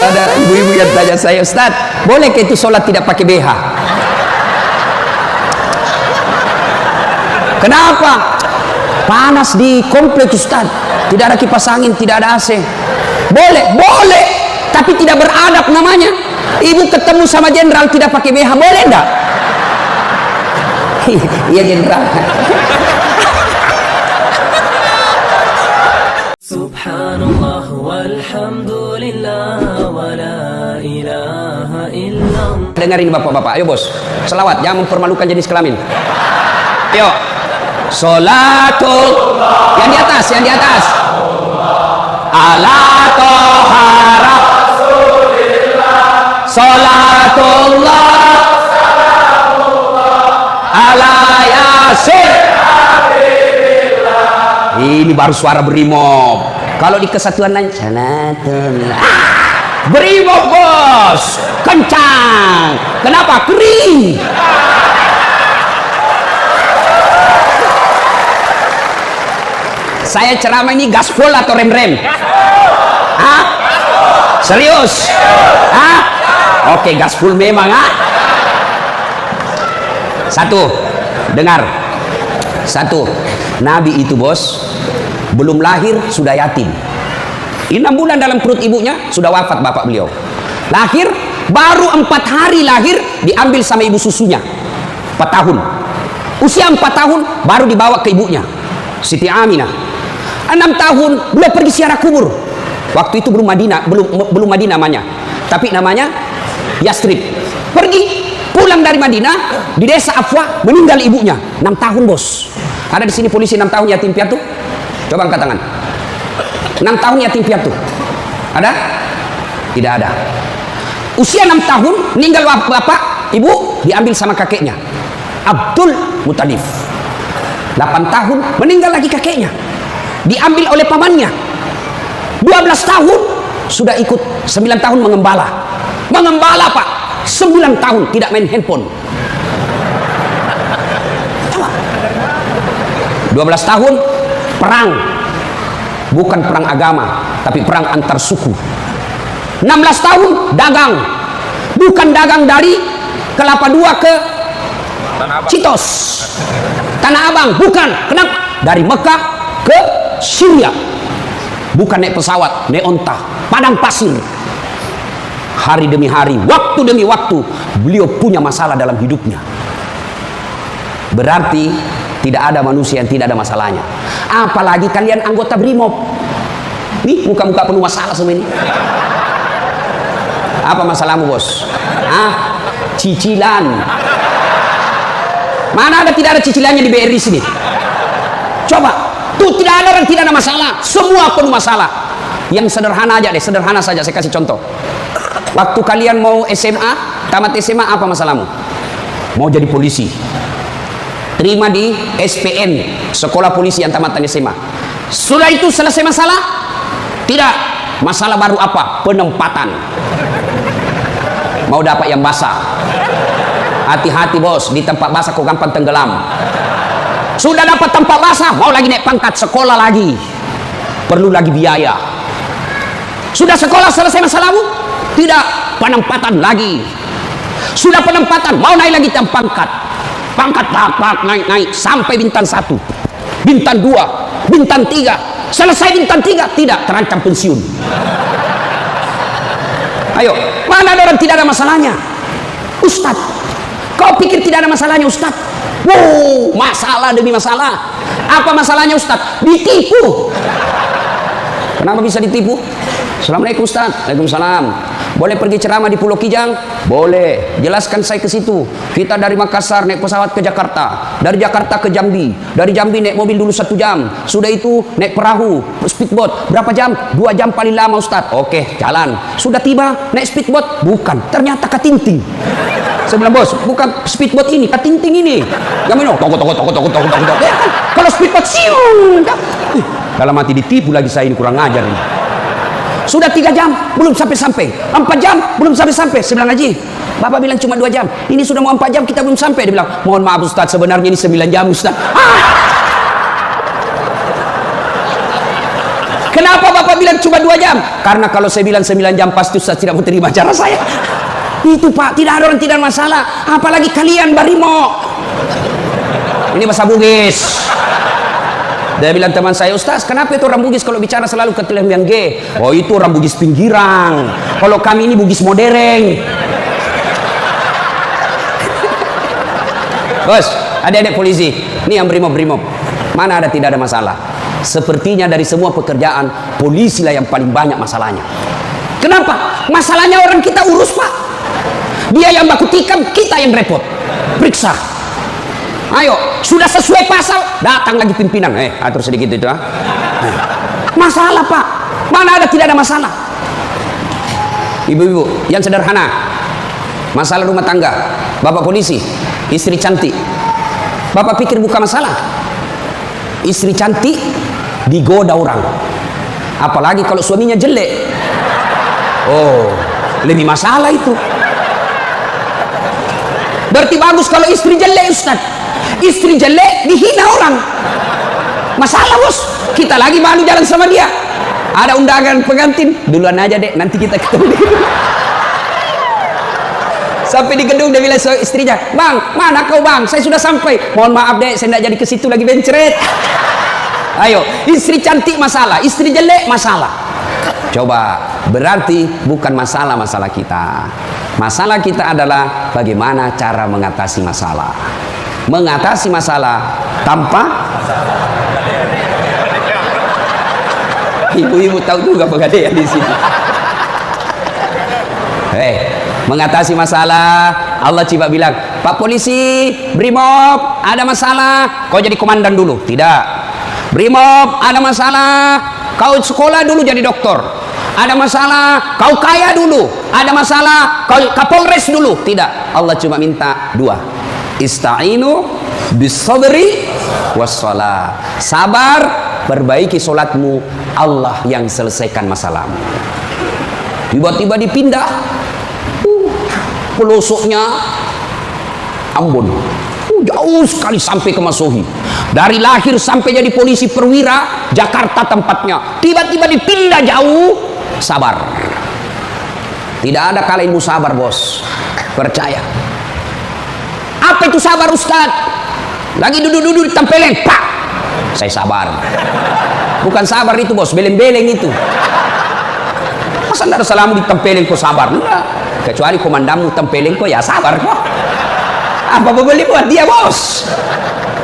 Ada ibu-ibu yang tanya saya, Ustaz, boleh ke itu sholat tidak pakai BH? Kenapa? Panas di kompleks Ustaz, tidak ada kipas angin, tidak ada AC. Boleh, tapi tidak beradab namanya. Ibu ketemu sama jenderal tidak pakai BH, boleh enggak? Iya jenderal. Subhanallah walhamdulillah wa la ilaha illallah. Dengarin bapak-bapak, ayo bos, selawat, jangan mempermalukan jenis kelamin. Ayo, sholatul, yang di atas, ala tohara sholatullah ala yasin. Ini baru suara brimob. Kalau di kesatuan lain sholatullah, brimob bos, kencang. Kenapa? Kering. Saya ceramah ini gaspol atau rem-rem? Hah? Serius? Hah? Oke, gaspol memang. Satu, dengar. Satu, Nabi itu bos, belum lahir sudah yatim. 6 bulan dalam perut ibunya sudah wafat bapak beliau. Lahir, baru 4 hari lahir diambil sama ibu susunya. 4 tahun. Usia 4 tahun baru dibawa ke ibunya, Siti Aminah. 6 tahun beliau pergi ziarah kubur. Waktu itu belum Madinah namanya, tapi namanya Yastrib. Pergi pulang dari Madinah, di desa Afwa meninggal ibunya. 6 tahun bos. Ada di sini polisi 6 tahun yatim piatu? Coba angkat tangan. 6 tahun yatim piatu ada? Tidak ada. Usia 6 tahun meninggal bapak, ibu diambil sama kakeknya Abdul Muttalib. 8 tahun meninggal lagi kakeknya, diambil oleh pamannya. 12 tahun sudah ikut, 9 tahun mengembala pak, 9 tahun tidak main handphone. 12 tahun perang, bukan perang agama tapi perang antar suku. 16 tahun dagang, bukan dagang dari Kelapa II ke Citos, Tanah Abang, bukan. Kenapa? Dari Mekah ke Syria, bukan naik pesawat, naik onta, padang pasir. Hari demi hari, waktu demi waktu, beliau punya masalah dalam hidupnya. Berarti tidak ada manusia yang tidak ada masalahnya. Apalagi kalian anggota Brimob. Nih muka-muka penuh masalah semua ini. Apa masalahmu bos? Cicilan. Mana ada tidak ada cicilannya di BRI sini? Coba, tuh tidak ada orang tidak ada masalah. Semua penuh masalah. Yang sederhana aja deh, sederhana saja. Saya kasih contoh. Waktu kalian mau SMA, tamat SMA, apa masalahmu? Mau jadi polisi. Terima di SPN, Sekolah Polisi yang tamatan SMA. Sudah itu selesai masalah? Tidak. Masalah baru apa? Penempatan. Mau dapat yang basah. Hati-hati bos, di tempat basah kok gampang tenggelam. Sudah dapat tempat basah, mau lagi naik pangkat, sekolah lagi. Perlu lagi biaya. Sudah sekolah selesai masalahmu? Tidak. Penempatan lagi. Sudah penempatan, mau naik lagi pangkat. Pangkat naik sampai bintang 1, bintang 2, bintang 3. Selesai bintang 3, tidak, terancam pensiun. Ayo, mana ada orang tidak ada masalahnya? Ustadz, kau pikir tidak ada masalahnya Ustadz? Wow, masalah demi masalah. Apa masalahnya Ustadz? Ditipu. Kenapa bisa ditipu? Assalamualaikum Ustadz. Waalaikumsalam. Boleh pergi ceramah di Pulau Kijang? Boleh. Jelaskan saya ke situ. Kita dari Makassar naik pesawat ke Jakarta, dari Jakarta ke Jambi, dari Jambi naik mobil dulu 1 jam, sudah itu naik perahu, speedboat, berapa jam? 2 jam paling lama Ustadz. Oke, jalan. Sudah tiba naik speedboat? Bukan, ternyata Katinting. Saya bilang bos, bukan speedboat ini, Katinting ini. Yang minum, toko. Ya kan? Kalau speedboat siung. Dalam hati ditipu lagi saya ini, kurang ajar ini. Sudah 3 jam belum sampai-sampai, 4 jam belum sampai-sampai. Saya bilang Haji, Bapak bilang cuma 2 jam, ini sudah mau 4 jam kita belum sampai. Dia bilang, mohon maaf Ustaz, sebenarnya ini 9 jam Ustaz. Kenapa Bapak bilang bilang cuma 2 jam? Karena kalau saya bilang 9 jam pasti Ustaz tidak mau terima cara saya. Itu Pak, tidak ada orang tidak masalah. Apalagi kalian Barimo. Ini bahasa Bugis. Dia bilang teman saya, Ustaz, kenapa itu orang Bugis kalau bicara selalu ke yang G? Oh, itu orang Bugis pinggiran. Kalau kami ini Bugis modern. Bos, adik-adik polisi, ini yang brimob. Mana ada tidak ada masalah? Sepertinya dari semua pekerjaan, polisi lah yang paling banyak masalahnya. Kenapa? Masalahnya orang kita urus, Pak. Dia yang baku tikam, kita yang repot. Periksa. Ayo, sudah sesuai pasal, datang lagi pimpinan. Atur sedikit itu. Masalah, Pak. Mana ada tidak ada masalah? Ibu-ibu, yang sederhana. Masalah rumah tangga. Bapak polisi, istri cantik. Bapak pikir bukan masalah. Istri cantik digoda orang. Apalagi kalau suaminya jelek. Oh, lebih masalah itu. Berarti bagus kalau istri jelek, Ustaz. Istri jelek dihina orang. Masalah, Bos. Kita lagi malu jalan sama dia. Ada undangan pengantin, duluan aja dek, nanti kita ketemu di gedung. Sampai di gedung dia bilang sama istrinya, Bang, mana kau Bang? Saya sudah sampai. Mohon maaf dek, saya tidak jadi ke situ lagi bencret. Ayo, istri cantik masalah, istri jelek masalah. Coba, berarti bukan masalah kita. Masalah kita adalah bagaimana cara mengatasi masalah. Mengatasi masalah tanpa ibu-ibu tahu juga pegadaian di sini. Mengatasi masalah, Allah coba bilang, Pak polisi, Brimob, ada masalah, kau jadi komandan dulu. Tidak. Brimob, ada masalah, kau sekolah dulu jadi doktor. Ada masalah, kau kaya dulu. Ada masalah, kau Kapolres dulu. Tidak. Allah cuma minta 2. Ista'inu bis-sabri was-shalah. Sabar, perbaiki solatmu. Allah yang selesaikan masalahmu. Tiba-tiba dipindah. Pelosoknya Ambon. Jauh sekali sampai ke Masohi. Dari lahir sampai jadi polisi perwira, Jakarta tempatnya. Tiba-tiba dipindah jauh. Sabar. Tidak ada kala ilmu sabar, Bos. Percaya. Apa itu sabar, Ustaz? Lagi duduk-duduk ditempelin, pak. Saya sabar. Bukan sabar itu, Bos, beleng-beleng itu. Masa tidak ada salamu ditempelin kok sabar? Enggak. Kecuali komandanmu tempelin kok, ya sabar kok. Apa boleh buat dia, Bos?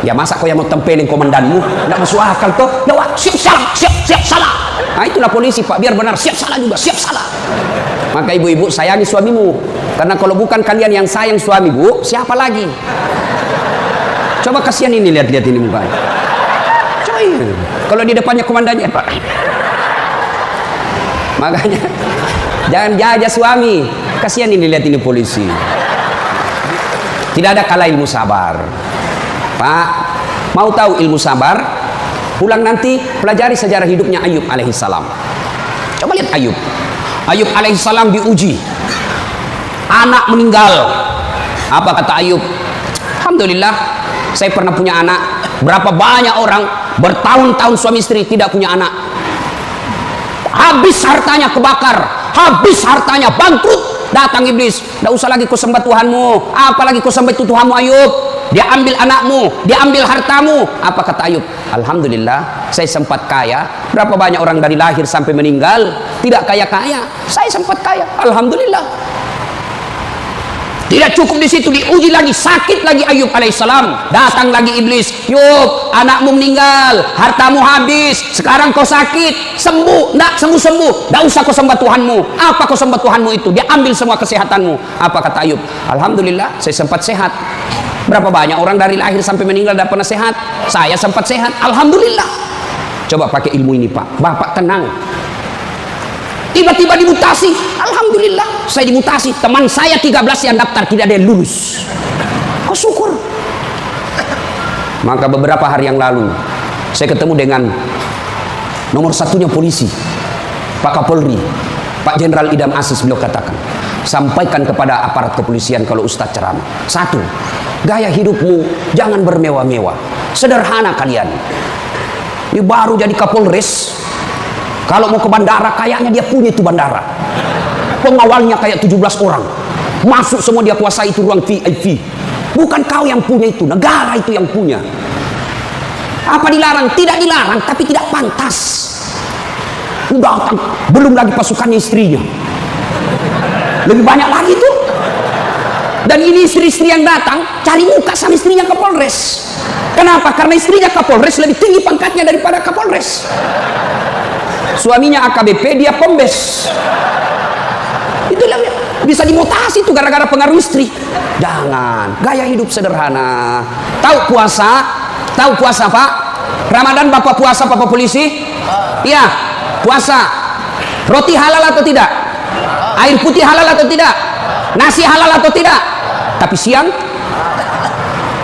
Ya masa kau yang mau tempelin komandanmu? Tidak masuk akal toh. Siap salah. Nah itulah polisi, Pak, biar benar, siap salah juga, siap salah. Maka ibu-ibu sayangi suamimu, karena kalau bukan kalian yang sayang suami, Bu, siapa lagi? Coba kasihan ini, lihat ini mukanya. Coy, kalau di depannya komandannya, Pak. Makanya jangan jajah suami, kasihan ini, lihat ini polisi. Tidak ada kala ilmu sabar. Pak, mau tahu ilmu sabar? Pulang nanti pelajari sejarah hidupnya Ayub alaihissalam. Coba lihat Ayub. Ayub alaihissalam diuji. Anak meninggal. Apa kata Ayub? Alhamdulillah, saya pernah punya anak. Berapa banyak orang bertahun-tahun suami istri tidak punya anak. Habis hartanya kebakar. Habis hartanya bangkrut. Datang iblis. Tidak usah lagi kau sembah Tuhanmu. Apalagi kau sembah itu Tuhanmu Ayub. Dia ambil anakmu, dia ambil hartamu. Apa kata Ayub? Alhamdulillah, saya sempat kaya. Berapa banyak orang dari lahir sampai meninggal tidak kaya-kaya. Saya sempat kaya. Alhamdulillah. Tidak cukup di situ, diuji lagi, sakit lagi Ayub alaihissalam. Datang lagi iblis. Yub, anakmu meninggal, hartamu habis. Sekarang kau sakit, sembuh. Tidak sembuh-sembuh. Tidak usah kau sembah Tuhanmu. Apa kau sembah Tuhanmu itu? Dia ambil semua kesehatanmu. Apa kata Ayub? Alhamdulillah, saya sempat sehat. Berapa banyak orang dari lahir sampai meninggal tidak pernah sehat? Saya sempat sehat. Alhamdulillah. Coba pakai ilmu ini, Pak. Bapak tenang. Tiba-tiba dimutasi. Alhamdulillah, saya dimutasi. Teman saya 13 yang daftar, tidak ada yang lulus. Kau syukur. Maka beberapa hari yang lalu saya ketemu dengan nomor satunya polisi, Pak Kapolri, Pak Jenderal Idam Aziz. Beliau katakan, sampaikan kepada aparat kepolisian kalau Ustadz ceramah. 1, gaya hidupmu jangan bermewah-mewah. Sederhana kalian. Ini baru jadi Kapolres, Kalau mau ke bandara, kayaknya dia punya itu bandara. Pengawalnya kayak 17 orang. Masuk semua, dia kuasai itu ruang VIP. Bukan kau yang punya itu, negara itu yang punya. Apa dilarang? Tidak dilarang, tapi tidak pantas. Datang, belum lagi pasukannya istrinya. Lebih banyak lagi tuh. Dan ini istri-istri yang datang cari muka sama istrinya Kapolres. Kenapa? Karena istrinya Kapolres lebih tinggi pangkatnya daripada Kapolres. Suaminya AKBP, dia Pembes. Itulah bisa dimutasi itu gara-gara pengaruh istri. Jangan, gaya hidup sederhana. Tahu puasa? Tahu puasa, Pak? Ramadan Bapak puasa, Bapak polisi? Iya, puasa. Roti halal atau tidak? Air putih halal atau tidak? Nasi halal atau tidak? Tapi siang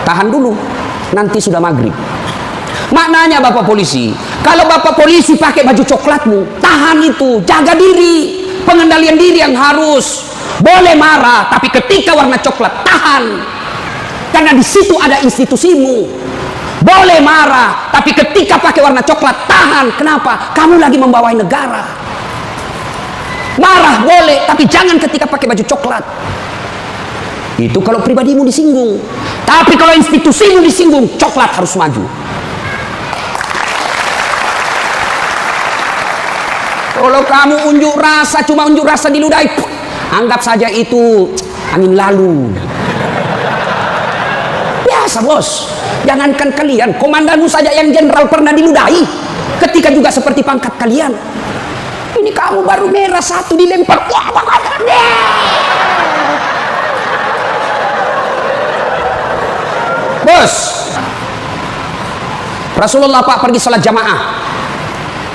tahan dulu, nanti sudah maghrib. Maknanya Bapak polisi, kalau Bapak polisi pakai baju coklatmu, tahan itu, jaga diri. Pengendalian diri yang harus. Boleh marah, tapi ketika warna coklat, tahan. Karena di situ ada institusimu. Boleh marah, tapi ketika pakai warna coklat, tahan. Kenapa? Kamu lagi membawai negara. Marah boleh, tapi jangan ketika pakai baju coklat. Itu kalau pribadimu disinggung. Tapi kalau institusimu disinggung, coklat harus maju. Kalau kamu unjuk rasa, cuma unjuk rasa diludahi, anggap saja itu angin lalu. Biasa, bos. Jangankan kalian, komandanmu saja yang jenderal pernah diludahi. Ketika juga seperti pangkat kalian. Ini kamu baru merah satu dilempar. Bos, Rasulullah Pak pergi salat jamaah,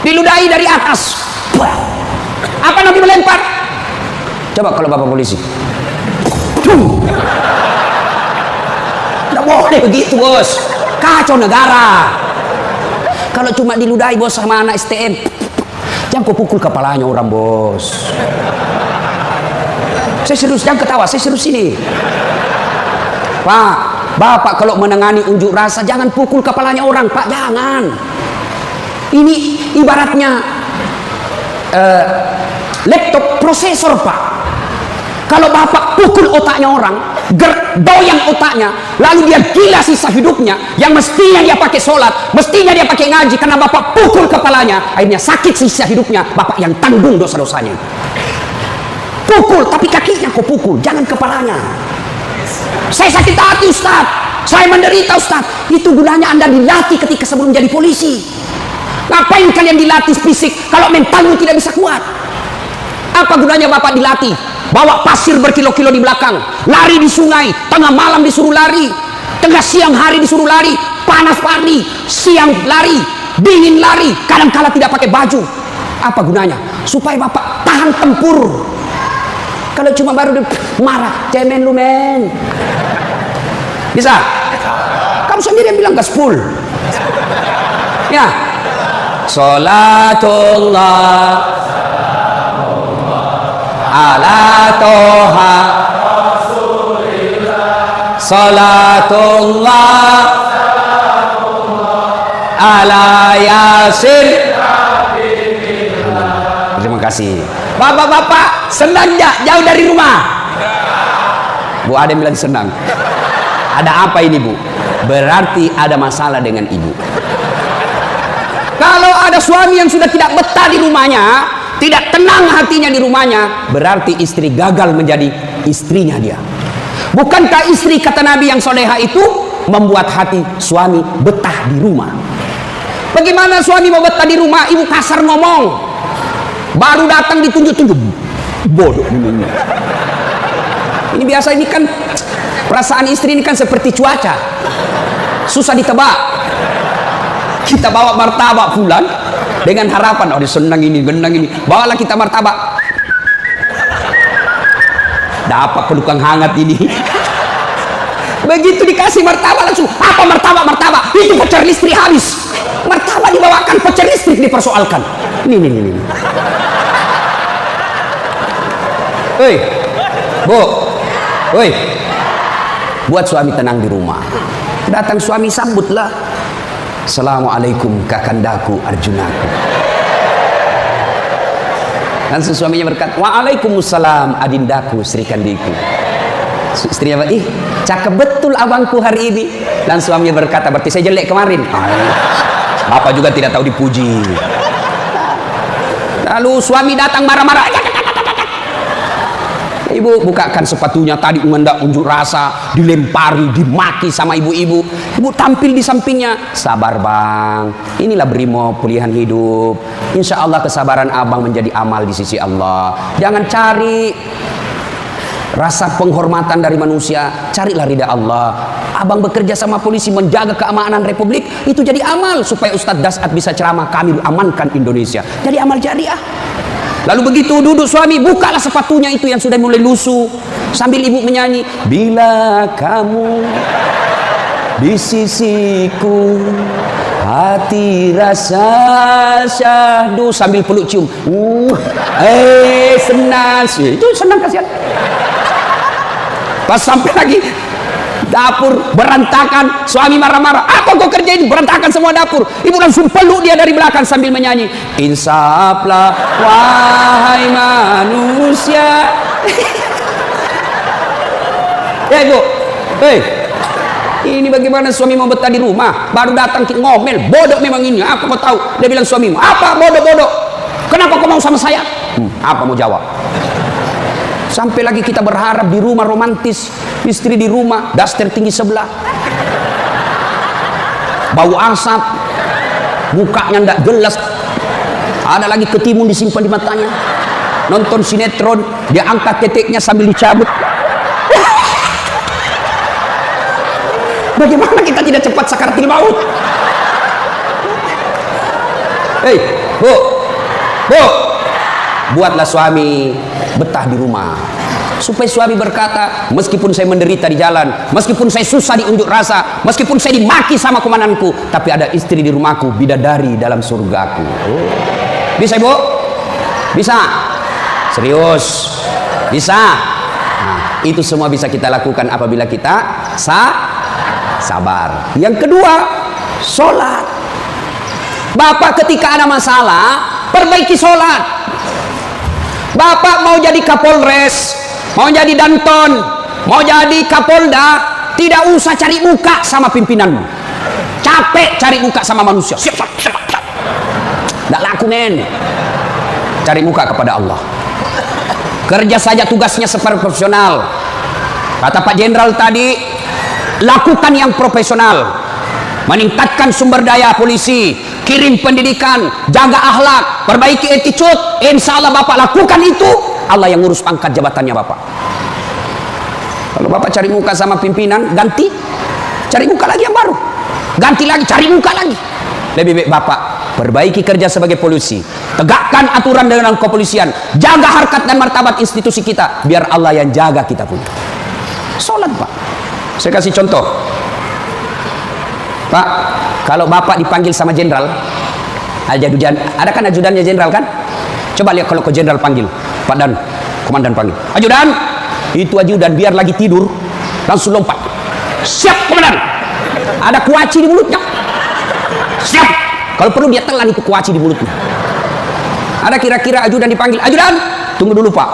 diludahi dari atas. Apa Nabi melempar? Coba kalau Bapak polisi. Tidak boleh begitu, bos. Kacau negara. Kalau cuma diludahi, bos, sama anak STM, jangan kau pukul kepalanya orang, bos. Saya serius, jangan ketawa, saya serius ini. Pak, Bapak kalau menangani unjuk rasa, jangan pukul kepalanya orang, Pak, jangan. Ini ibaratnya laptop prosesor, Pak. Kalau Bapak pukul otaknya orang, doyang otaknya, lalu dia gila sisa hidupnya, yang mestinya dia pakai sholat, mestinya dia pakai ngaji, karena Bapak pukul kepalanya, akhirnya sakit sisa hidupnya, Bapak yang tanggung dosa-dosanya. Pukul, tapi kakinya kau pukul, jangan kepalanya. Saya sakit hati, Ustaz, saya menderita, Ustaz. Itu gunanya Anda dilatih ketika sebelum jadi polisi. Ngapain kalian dilatih fisik kalau mentalmu tidak bisa kuat? Apa gunanya Bapak dilatih? Bawa pasir berkilo-kilo di belakang, lari di sungai, tengah malam disuruh lari, tengah siang hari disuruh lari, panas pagi, siang lari, dingin lari, kadang-kala tidak pakai baju. Apa gunanya? Supaya Bapak tahan tempur. Kalau cuma baru marah, cemen lu, men. Bisa? Kamu sendiri yang bilang gaspol. Ya. Salatullah ala toha salatullah ala yasin. Terima kasih. Bapak-bapak senang gak jauh dari rumah? Bu Adem bilang senang. Ada apa ini, Bu? Berarti ada masalah dengan ibu. Kalau ada suami yang sudah tidak betah di rumahnya, tidak tenang hatinya di rumahnya, berarti istri gagal menjadi istrinya dia. Bukankah istri, kata Nabi yang soleha itu, membuat hati suami betah di rumah? Bagaimana suami mau betah di rumah? Ibu kasar ngomong, baru datang ditunjuk-tunjuk, bodoh ini. Ini biasa, ini kan perasaan istri ini kan seperti cuaca, susah ditebak. Kita bawa martabak pulang dengan harapan, oh dia senang ini, genang ini, bawalah kita martabak, dapat pelukan hangat ini. Begitu dikasih martabak langsung, apa martabak? Itu voucher listrik habis. Martabak dibawakan, voucher listrik dipersoalkan. Ini. Hei, Bu, woi, buat suami tenang di rumah. Datang suami, sambutlah. Assalamualaikum kakandaku Arjunaku. Langsung suaminya berkata, waalaikumsalam adindaku Sri Kandiku. Istrinya bilang, ih cakep betul abangku hari ini. Dan suaminya berkata, berarti saya jelek kemarin. Bapak juga tidak tahu dipuji. Lalu suami datang marah-marah. Ibu bukakan sepatunya, tadi mengendak unjuk rasa, dilempari, dimaki sama ibu-ibu. Ibu tampil di sampingnya, sabar bang, inilah brimo pilihan hidup. Insya Allah kesabaran abang menjadi amal di sisi Allah. Jangan cari rasa penghormatan dari manusia, carilah ridha Allah. Abang bekerja sama polisi menjaga keamanan Republik, itu jadi amal supaya Ustadz Dasat bisa ceramah, kami amankan Indonesia. Jadi amal jariah. Lalu begitu duduk suami, bukalah sepatunya itu yang sudah mulai lusuh, sambil ibu menyanyi, bila kamu di sisiku, hati rasa syahdu, sambil peluk cium. Senang sih, itu senang kasihan. Pas sampai lagi dapur berantakan, suami marah-marah, apa kau kerjain, berantakan semua dapur. Ibu langsung peluk dia dari belakang sambil menyanyi, insaflah wahai manusia. Ya ibu, ini bagaimana suami mau betah di rumah, baru datang ngomel, bodoh memang ini, apa kau tahu? Dia bilang suamimu, apa bodoh-bodoh, kenapa kau mau sama saya? Apa mau jawab? Sampai lagi kita berharap di rumah romantis, istri di rumah, daster tinggi sebelah, bau asap, mukanya ndak jelas, ada lagi ketimun disimpan di matanya, nonton sinetron, dia angkat teteknya sambil dicabut. Bagaimana kita tidak cepat sakaratul maut? Bu, buatlah suami betah di rumah, supaya suami berkata, meskipun saya menderita di jalan, meskipun saya susah di unjuk rasa, meskipun saya dimaki sama komandanku, tapi ada istri di rumahku, bidadari dalam surgaku. Bisa ibu? Bisa? Serius? Bisa? Nah, itu semua bisa kita lakukan apabila kita sabar. Yang kedua, sholat. Bapak ketika ada masalah, perbaiki sholat. Bapak mau jadi Kapolres, mau jadi Danton, mau jadi Kapolda, tidak usah cari muka sama pimpinanmu. Capek cari muka sama manusia. Siap. Tidak laku men. Cari muka kepada Allah. Kerja saja tugasnya seperti profesional. Kata Pak Jenderal tadi, lakukan yang profesional. Meningkatkan sumber daya polisi, kirim pendidikan, jaga akhlak, perbaiki attitude. Insya Allah Bapak lakukan itu, Allah yang ngurus pangkat jabatannya Bapak. Kalau Bapak cari muka sama pimpinan, ganti, cari muka lagi yang baru, ganti lagi, cari muka lagi. Lebih baik Bapak perbaiki kerja sebagai polisi, tegakkan aturan dengan kepolisian, jaga harkat dan martabat institusi kita, biar Allah yang jaga kita pun. Sholat Pak. Saya kasih contoh. Pak, kalau Bapak dipanggil sama jenderal, ajudan, ada kan ajudannya jenderal kan? Coba lihat kalau ke jenderal panggil, Pak Dan, komandan panggil, ajudan, itu ajudan biar lagi tidur, langsung lompat, siap komandan, ada kuaci di mulutnya, siap, kalau perlu dia telan itu kuaci di mulutnya. Ada kira-kira ajudan dipanggil, ajudan, tunggu dulu Pak,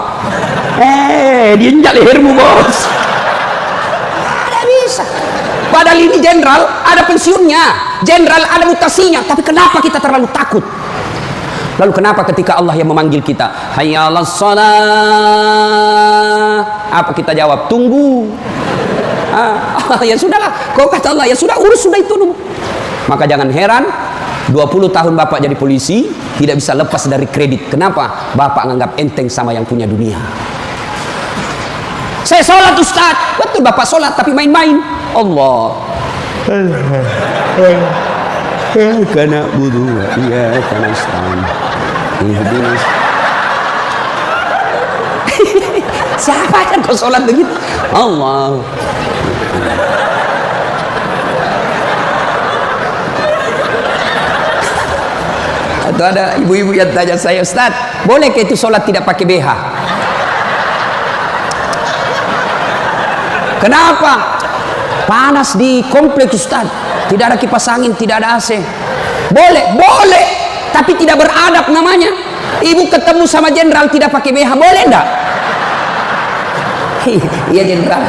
diinjak lehermu bos. Ada bisa. Padahal ini jenderal ada pensiunnya, jenderal ada mutasinya, tapi kenapa kita terlalu takut? Lalu kenapa ketika Allah yang memanggil kita, hayya 'alas shalah, apa kita jawab? Tunggu. Ya sudahlah, kau kata Allah, ya sudah, urus sudah itu dulu. Maka jangan heran 20 tahun Bapak jadi polisi tidak bisa lepas dari kredit. Kenapa? Bapak menganggap enteng sama yang punya dunia. Saya sholat Ustaz, betul Bapak sholat tapi main-main. Allah karena budu ya karena Islam siapa kan kau sholat begitu Allah. Atau ada ibu-ibu yang tanya saya, Ustaz, boleh ke itu sholat tidak pakai BH? Kenapa? Panas di kompleks Ustaz, tidak ada kipas angin, tidak ada AC. Boleh, tapi tidak beradab namanya. Ibu ketemu sama jenderal tidak pakai BH, boleh enggak? Iya jenderal.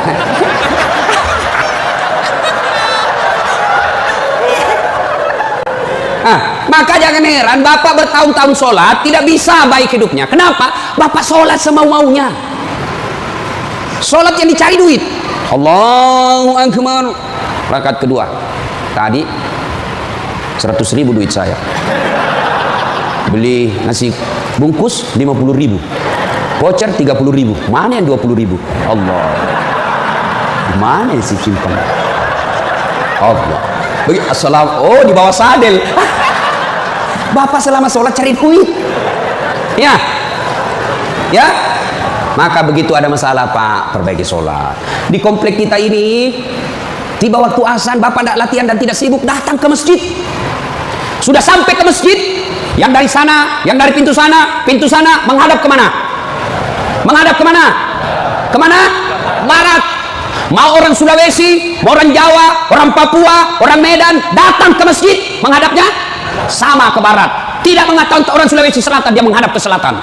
Maka jangan heran bapak bertahun-tahun sholat tidak bisa baik hidupnya. Kenapa? Bapak sholat semau-maunya. Sholat yang dicari duit. Allahu Akbar. Rakaat kedua. Tadi 100.000 duit saya. Beli nasi bungkus 50.000. Voucher 30.000. Mana yang 20.000? Allah. Mana yang simpan? Allah. Assalamualaikum. Oh, di bawah sadel. Bapak selama sholat cari duit. Ya. Ya. Maka begitu ada masalah Pak, perbaiki sholat. Di komplek kita ini, tiba waktu azan, Bapak tidak latihan dan tidak sibuk, datang ke masjid. Sudah sampai ke masjid, yang dari sana, yang dari pintu sana, menghadap kemana? Menghadap kemana? Kemana? Barat. Mau orang Sulawesi, mau orang Jawa, orang Papua, orang Medan, datang ke masjid, menghadapnya sama ke barat. Tidak mengatakan orang Sulawesi Selatan dia menghadap ke selatan,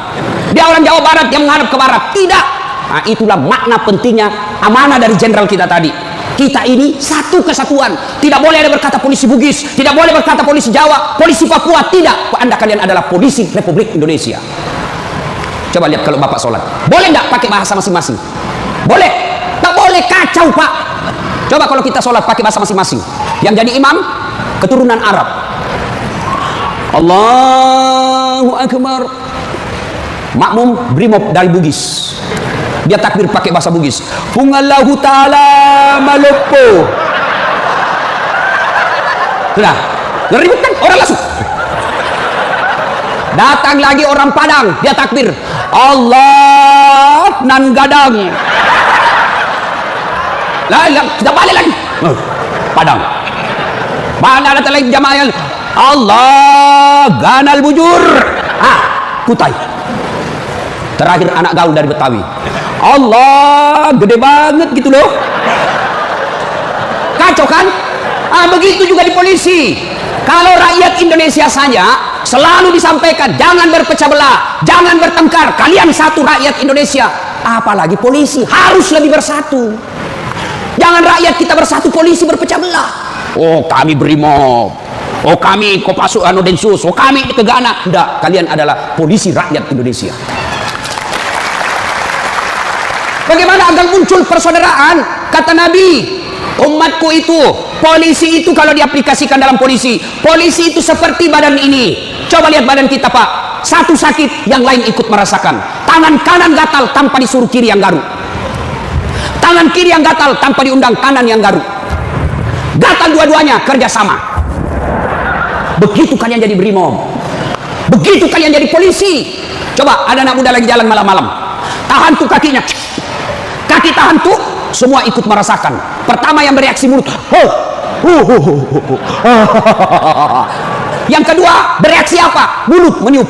dia orang Jawa Barat dia menghadap ke barat. Tidak. Nah, itulah makna pentingnya amanah dari jenderal kita tadi. Kita ini satu kesatuan. Tidak boleh ada berkata polisi Bugis, tidak boleh berkata polisi Jawa, polisi Papua. Tidak. Anda kalian adalah polisi Republik Indonesia. Coba lihat kalau bapak sholat, boleh tidak pakai bahasa masing-masing? Boleh? Tak boleh, kacau Pak. Coba kalau kita sholat pakai bahasa masing-masing. Yang jadi imam keturunan Arab. Allahu Akbar. Makmum brimob dari Bugis, dia takbir pakai bahasa Bugis. Pungallahu ta'ala malopo. Sudah ngeribut kan orang langsung. Datang lagi orang Padang, dia takbir Allah nan gadang. Lah, sudah balik lagi Padang. Mana datang lagi jamaah Allah ganal bujur. Kutai. Terakhir anak gaul dari Betawi. Allah gede banget gitu loh. Kacau kan? Begitu juga di polisi. Kalau rakyat Indonesia saja selalu disampaikan jangan berpecah belah, jangan bertengkar, kalian satu rakyat Indonesia. Apalagi polisi harus lebih bersatu. Jangan rakyat kita bersatu, polisi berpecah belah. Oh kami brimob, oh kami Kopassus Densus, oh kami Tegana. Tidak, kalian adalah polisi rakyat Indonesia. Bagaimana agar muncul persaudaraan? Kata Nabi, umatku itu, polisi itu kalau diaplikasikan dalam polisi itu seperti badan ini. Coba lihat badan kita Pak, satu sakit yang lain ikut merasakan. Tangan kanan gatal tanpa disuruh kiri yang garuk, tangan kiri yang gatal tanpa diundang kanan yang garuk, gatal dua-duanya kerjasama. Begitu kalian jadi brimob, begitu kalian jadi polisi. Coba ada anak muda lagi jalan malam-malam, tahan tuh kakinya, kaki tahan tuh, semua ikut merasakan. Pertama yang bereaksi mulut, yang kedua bereaksi apa? Mulut meniup,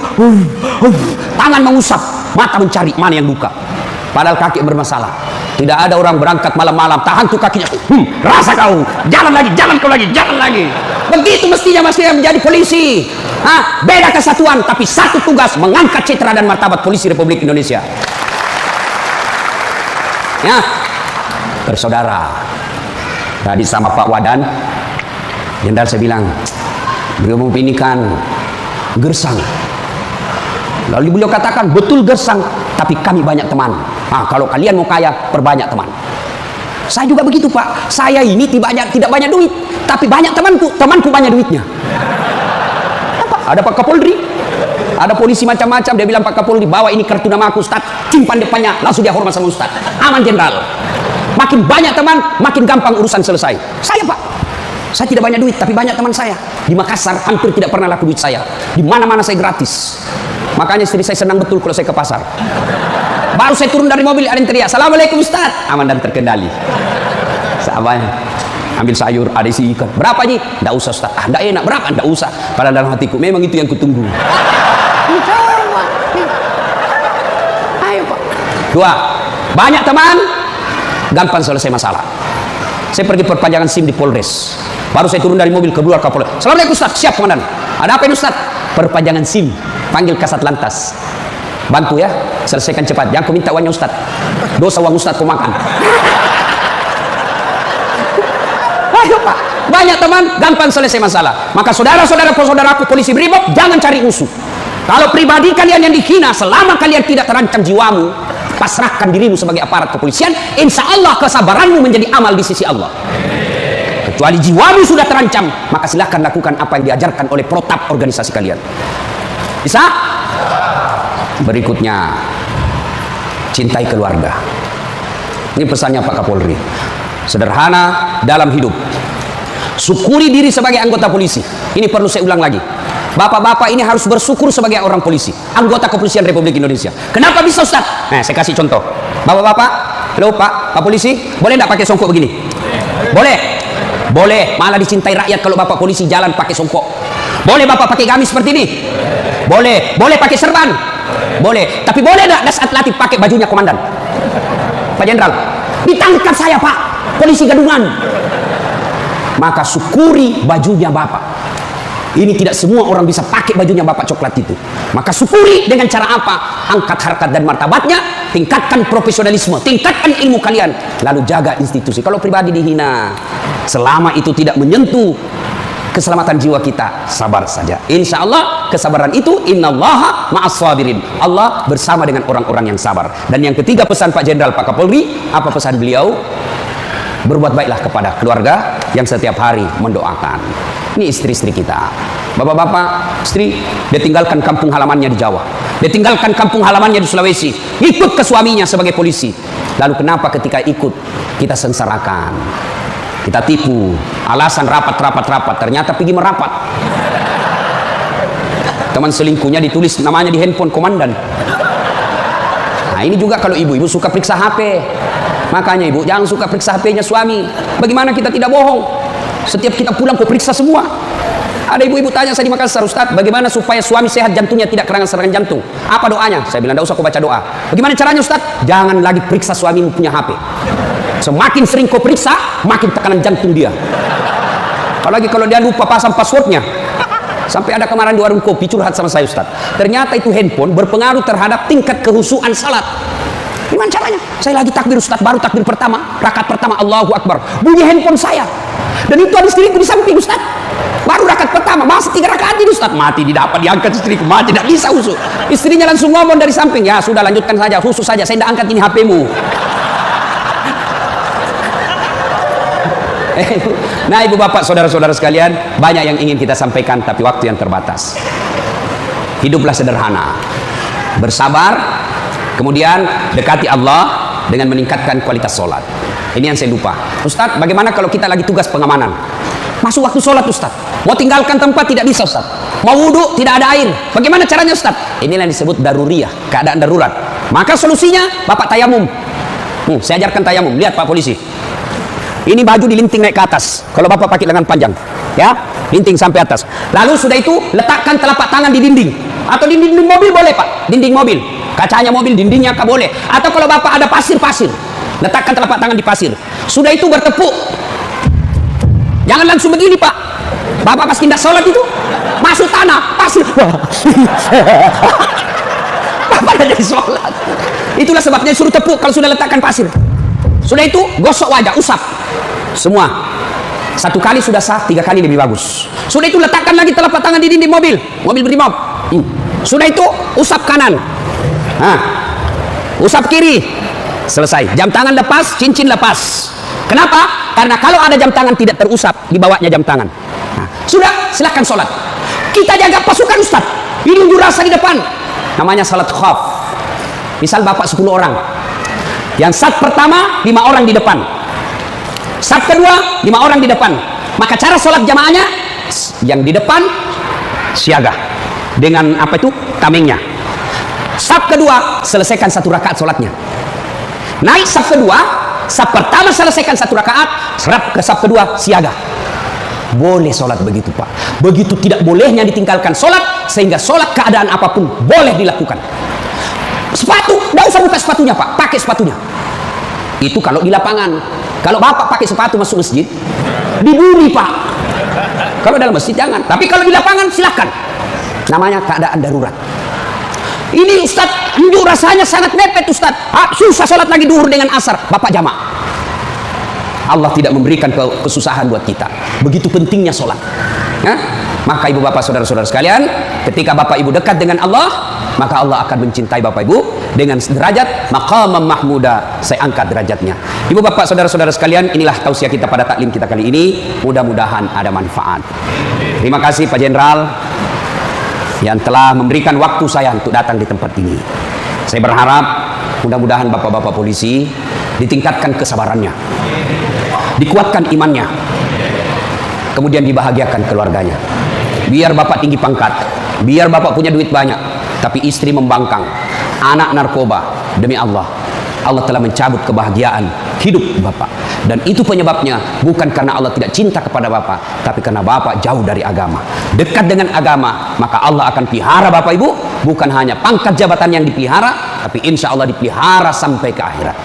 tangan mengusap, mata mencari mana yang luka. Padahal kaki bermasalah. Tidak ada orang berangkat malam-malam tahan tuh kakinya, rasa kau, jalan lagi, jalan kau lagi, jalan lagi. Begitu mestinya menjadi polisi. Beda kesatuan tapi satu tugas, mengangkat citra dan martabat polisi Republik Indonesia. Ya, bersaudara. Tadi sama Pak Wadan, jenderal saya bilang, beliau meminikan gersang. Lalu beliau katakan, betul gersang, tapi kami banyak teman. Kalau kalian mau kaya, perbanyak teman. Saya juga begitu Pak. Saya ini tidak banyak duit, tapi banyak temanku banyak duitnya. Ada Pak Kapolri, ada polisi macam-macam. Dia bilang, Pak Kapolri, bawa ini kartu nama aku Ustaz, simpan depannya, langsung dia hormat sama Ustaz. Aman jenderal. Makin banyak teman, makin gampang urusan selesai. Saya Pak, saya tidak banyak duit, tapi banyak teman saya. Di Makassar hampir tidak pernah laku duit saya. Di mana-mana saya gratis. Makanya istri saya senang betul kalau saya ke pasar. Baru saya turun dari mobil, ada yang teriak, Assalamualaikum Ustaz. Aman dan terkendali. Sahabatnya ambil sayur, ada isi ikan. Berapa nih? Tidak usah Ustaz. Tidak enak. Berapa? Tidak usah. Padahal dalam hatiku memang itu yang kutunggu. Ayo Pak. Dua, banyak teman, gampang selesai masalah. Saya pergi perpanjangan SIM di Polres. Baru saya turun dari mobil, keluar Kapolres. Assalamualaikum Ustaz. Siap komandan. Ada apa ini Ustaz? Perpanjangan SIM. panggil kasat lantas, bantu ya, selesaikan cepat, jangan kau minta uangnya Ustaz, dosa uang Ustaz kau makan. Ayo Pak, banyak teman gampang selesai masalah. Maka saudaraku polisi brimob, jangan cari musuh. Kalau pribadi kalian yang dihina, selama kalian tidak terancam jiwamu, pasrahkan dirimu sebagai aparat kepolisian, insya Allah kesabaranmu menjadi amal di sisi Allah. Kecuali jiwamu sudah terancam, maka silahkan lakukan apa yang diajarkan oleh protap organisasi kalian. Bisa? Berikutnya, cintai keluarga. Ini pesannya Pak Kapolri. Sederhana dalam hidup. Syukuri diri sebagai anggota polisi. Ini perlu saya ulang lagi. Bapak-bapak ini harus bersyukur sebagai orang polisi, anggota kepolisian Republik Indonesia. Kenapa bisa Ustaz? Nah, saya kasih contoh. Bapak-bapak, halo Pak polisi, boleh tidak pakai songkok begini? Boleh. Boleh, malah dicintai rakyat kalau Bapak polisi jalan pakai songkok. Boleh Bapak pakai gamis seperti ini? Boleh. Boleh pakai serban? Boleh. Tapi boleh tidak Dasat Latif pakai bajunya komandan? Pak Jenderal, ditangkap saya Pak, polisi gadungan. Maka syukuri bajunya Bapak. Ini tidak semua orang bisa pakai bajunya Bapak coklat itu. Maka syukuri dengan cara apa? Angkat harkat dan martabatnya, tingkatkan profesionalisme, tingkatkan ilmu kalian, lalu jaga institusi. Kalau pribadi dihina, selama itu tidak menyentuh keselamatan jiwa kita, sabar saja. Insya Allah kesabaran itu, innallaha ma'as sabirin. Allah bersama dengan orang-orang yang sabar. Dan yang ketiga pesan Pak Jenderal, Pak Kapolri, apa pesan beliau? Berbuat baiklah kepada keluarga yang setiap hari mendoakan. Ini istri-istri kita, bapak-bapak, istri, dia tinggalkan kampung halamannya di Jawa, dia tinggalkan kampung halamannya di Sulawesi, ikut ke suaminya sebagai polisi. Lalu kenapa ketika ikut kita sengsarakan, kita tipu, alasan rapat, ternyata pergi merapat. Teman selingkuhnya ditulis namanya di handphone komandan. Nah ini juga kalau ibu-ibu suka periksa HP. Makanya ibu jangan suka periksa HP-nya suami. Bagaimana kita tidak bohong? Setiap kita pulang kau periksa semua. Ada ibu-ibu tanya saya di Makassar, Ustaz, bagaimana supaya suami sehat jantungnya tidak serangan jantung? Apa doanya? Saya bilang, tidak usah kau baca doa. Bagaimana caranya Ustaz? Jangan lagi periksa suamimu punya HP. Semakin sering kau periksa, makin tekanan jantung dia. Apalagi kalau dia lupa pasang passwordnya. Sampai ada kemarin di warung kopi curhat sama saya Ustaz. Ternyata itu handphone berpengaruh terhadap tingkat kehusuan salat. Gimana caranya? Saya lagi takbir Ustaz, baru takbir pertama, rakaat pertama Allahu Akbar, bunyi handphone saya. Dan itu ada istriku di samping Ustaz. Baru rakaat pertama, masih 3 rakaat ini Ustaz. Mati didapat, diangkat istriku, mati tidak bisa husu. Istrinya langsung ngomong dari samping, ya sudah lanjutkan saja, husu saja, saya tidak angkat ini HP-mu. Nah ibu bapak, saudara-saudara sekalian, banyak yang ingin kita sampaikan, tapi waktu yang terbatas. Hiduplah sederhana, bersabar, kemudian dekati Allah dengan meningkatkan kualitas sholat. Ini yang saya lupa. Ustaz, bagaimana kalau kita lagi tugas pengamanan? Masuk waktu sholat Ustaz, mau tinggalkan tempat tidak bisa Ustaz, mau wudhu tidak ada air, bagaimana caranya Ustaz? Inilah yang disebut daruriyah, keadaan darurat. Maka solusinya Bapak tayamum. Saya ajarkan tayamum. Lihat Pak polisi, ini baju dilinting naik ke atas. Kalau Bapak pakai lengan panjang, ya, linting sampai atas. Lalu sudah itu letakkan telapak tangan di dinding, atau di dinding mobil boleh Pak, dinding mobil, kacanya mobil, dindingnya Kak boleh. Atau kalau Bapak ada pasir, letakkan telapak tangan di pasir. Sudah itu bertepuk. Jangan langsung begini Pak. Bapak pas tindak sholat itu masuk tanah, pasir. Bapak tidak jadi sholat. Itulah sebabnya suruh tepuk kalau sudah letakkan pasir. Sudah itu gosok wajah, usap semua. 1 kali sudah sah, 3 kali lebih bagus. Sudah itu letakkan lagi telapak tangan di dinding mobil brimob. Sudah itu usap kanan, usap kiri, selesai. Jam tangan lepas, cincin lepas. Kenapa? Karena kalau ada jam tangan tidak terusap, dibawanya jam tangan. Sudah, silahkan sholat. Kita jaga pasukan Ustaz. Ini unjuk rasa di depan, namanya salat khaf. Misal Bapak 10 orang, yang sat pertama 5 orang di depan, sat kedua 5 orang di depan. Maka cara sholat jamaahnya, yang di depan siaga dengan apa itu, tamengnya. Sat kedua selesaikan 1 rakaat sholatnya. Naik sat kedua, sat pertama selesaikan 1 rakaat, serap ke sat kedua siaga. Boleh sholat begitu Pak. Begitu tidak bolehnya ditinggalkan sholat, sehingga sholat keadaan apapun boleh dilakukan. Sepatu, tidak usah buka sepatunya Pak, pakai sepatunya. Itu kalau di lapangan. Kalau Bapak pakai sepatu masuk masjid, dibuli Pak. Kalau dalam masjid jangan. Tapi kalau di lapangan silakan. Namanya keadaan darurat. Ini Ustaz, unjuk rasanya sangat mepet Ustaz. Susah sholat lagi duhur dengan asar. Bapak jamak. Allah tidak memberikan kesusahan buat kita. Begitu pentingnya sholat. Ya? Maka ibu bapak saudara-saudara sekalian, ketika bapak ibu dekat dengan Allah, maka Allah akan mencintai bapak ibu dengan derajat maqamam mahmuda. Saya angkat derajatnya. Ibu bapak saudara-saudara sekalian, inilah tausiah kita pada taklim kita kali ini. Mudah-mudahan ada manfaat. Terima kasih Pak Jenderal yang telah memberikan waktu saya untuk datang di tempat ini. Saya berharap mudah-mudahan bapak-bapak polisi ditingkatkan kesabarannya, dikuatkan imannya, kemudian dibahagiakan keluarganya. Biar bapak tinggi pangkat, biar bapak punya duit banyak, tapi istri membangkang, anak narkoba, demi Allah, Allah telah mencabut kebahagiaan hidup bapak. Dan itu penyebabnya bukan karena Allah tidak cinta kepada bapak, tapi karena bapak jauh dari agama. Dekat dengan agama, maka Allah akan pelihara bapak ibu. Bukan hanya pangkat jabatan yang dipelihara, tapi insya Allah dipelihara sampai ke akhirat.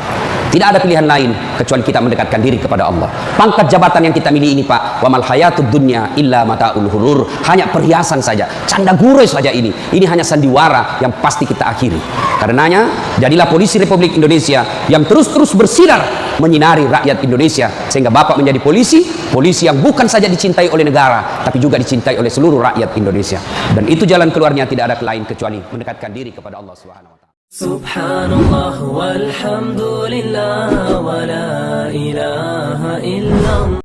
Tidak ada pilihan lain kecuali kita mendekatkan diri kepada Allah. Pangkat jabatan yang kita miliki ini Pak, wa mal hayatud dunya illa mataul ghurur, hanya perhiasan saja, canda gurau saja ini. Ini hanya sandiwara yang pasti kita akhiri. Karenanya, jadilah polisi Republik Indonesia yang terus-terus bersinar menyinari rakyat Indonesia, sehingga Bapak menjadi polisi yang bukan saja dicintai oleh negara, tapi juga dicintai oleh seluruh rakyat Indonesia. Dan itu jalan keluarnya tidak ada lain kecuali mendekatkan diri kepada Allah Subhanahu wa taala. Subhanallah walhamdulillah wa la ilaha illallah.